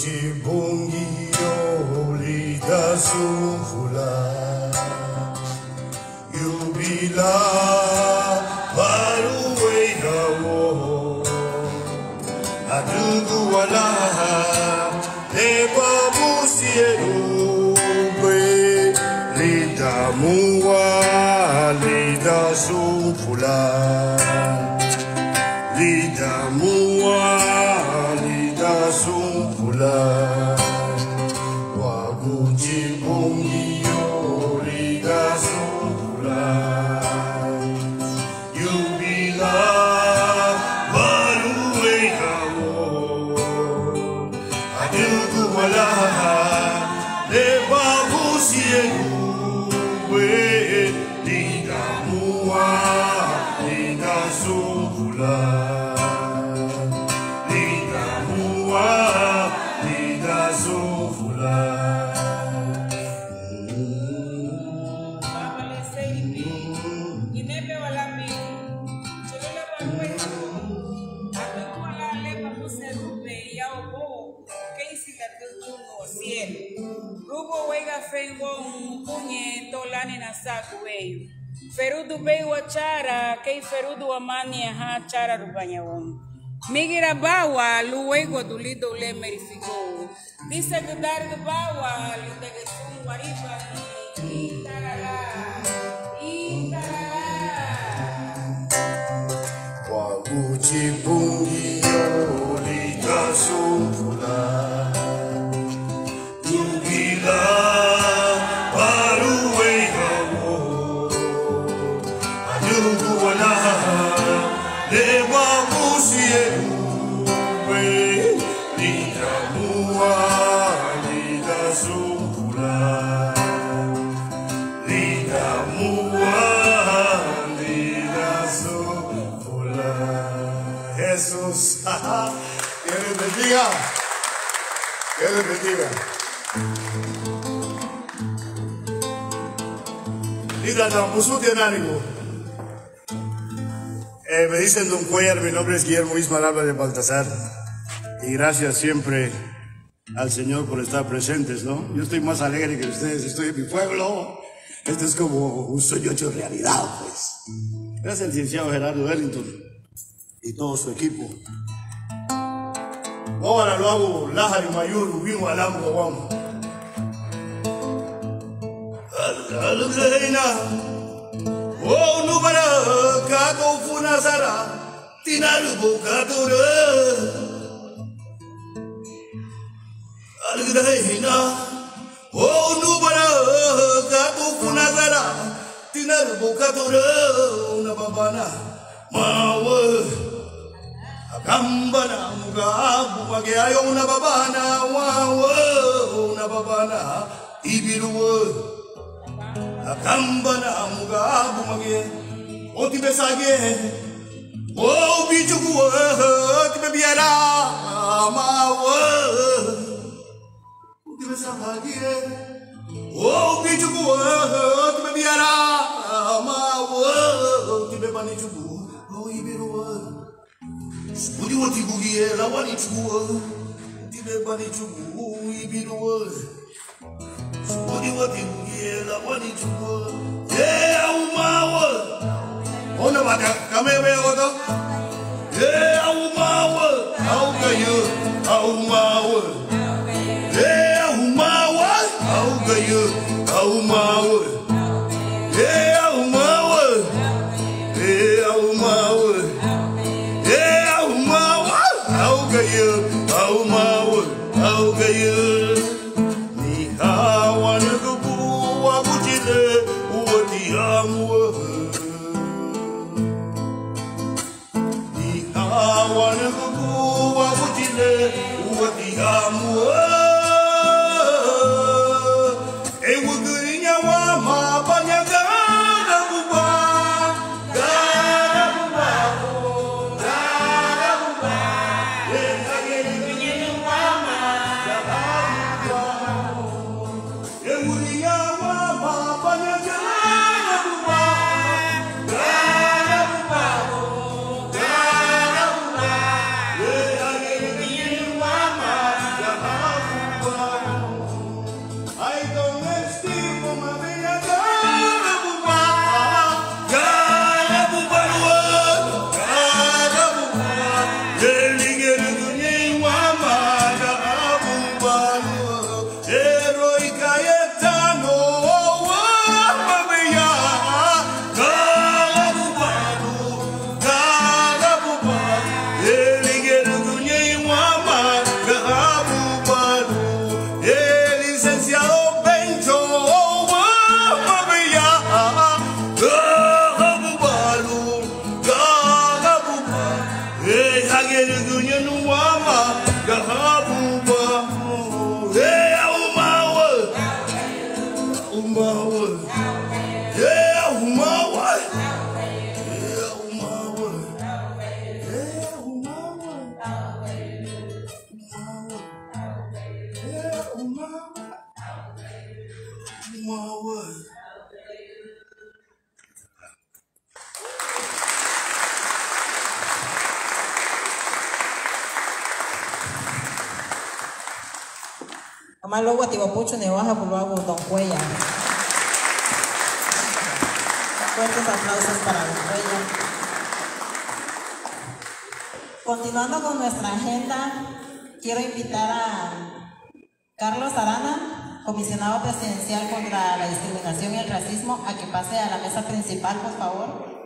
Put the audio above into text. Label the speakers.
Speaker 1: Chibungio lida sufula Yubila baruwe gawo Adugu wala Leba musielu Lida muwa lida sufula Lida muwa lida sufula Waguchi bungio lida sufula Yubila baruwe gawo Adugu wala Leba musielu Lida muwa lida sufula Lida muwa lida sufula
Speaker 2: Baba le seibi inebe wala mi chelele banwe atu wala le papuse rupe ya obo keisi la tuno sien rubo wega fengo kunye tolani na saku weyu ferudu bei wachara kei ferudu amani ha chara rubanya wom migira bawa luwego dulido le merifigo disa gudar de bawa lutege sun wariba itarala
Speaker 1: Waguchi bungio lida sufula Yubila baruwe gawo Adugu wala Leba musielu Lida muwa lida sufula Lida muwa lida sufula Jesús que les bendiga que les bendiga Lida Nambusuti en ánimo me dicen Don Cuellar, mi nombre es Guillermo Ismael Álvarez de Baltasar y gracias siempre al Señor por estar presentes, ¿no? Yo estoy más alegre que ustedes, estoy en mi pueblo, esto es como un sueño hecho realidad, pues. Gracias al licenciado Gerardo Wellington y todo su equipo. Ahora lo hago Lájaro y Mayur, vino al Ambo, vamos. Oh, no para kato funazara tinarubo katora algdaina oh no para kato funazara tinarubo katora una babana mawa akambana mugabu wage ayo una babana wawa una babana ibiruwa Akambana mugabu mage oti besage o bijugu oti bebiara mawa oti besage o bijugu oti bebiara mawa oti bebani jugu o ibiruwa oti oti bugie la wani jugu oti bebani jugu ibiruwa Odi wati la wani chuko umawa ona bada kamewe odo umawa au gayo umawa umawa au gayo umawa umawa umawa umawa au gayo umawa au gayo
Speaker 3: Más luego Tibapucho ne baja por luego Don Cuella. Fuertes aplausos para Don Cuella. Continuando con nuestra agenda, quiero invitar a Carlos Arana, comisionado presidencial contra la discriminación y el racismo, a que pase a la mesa principal, por favor.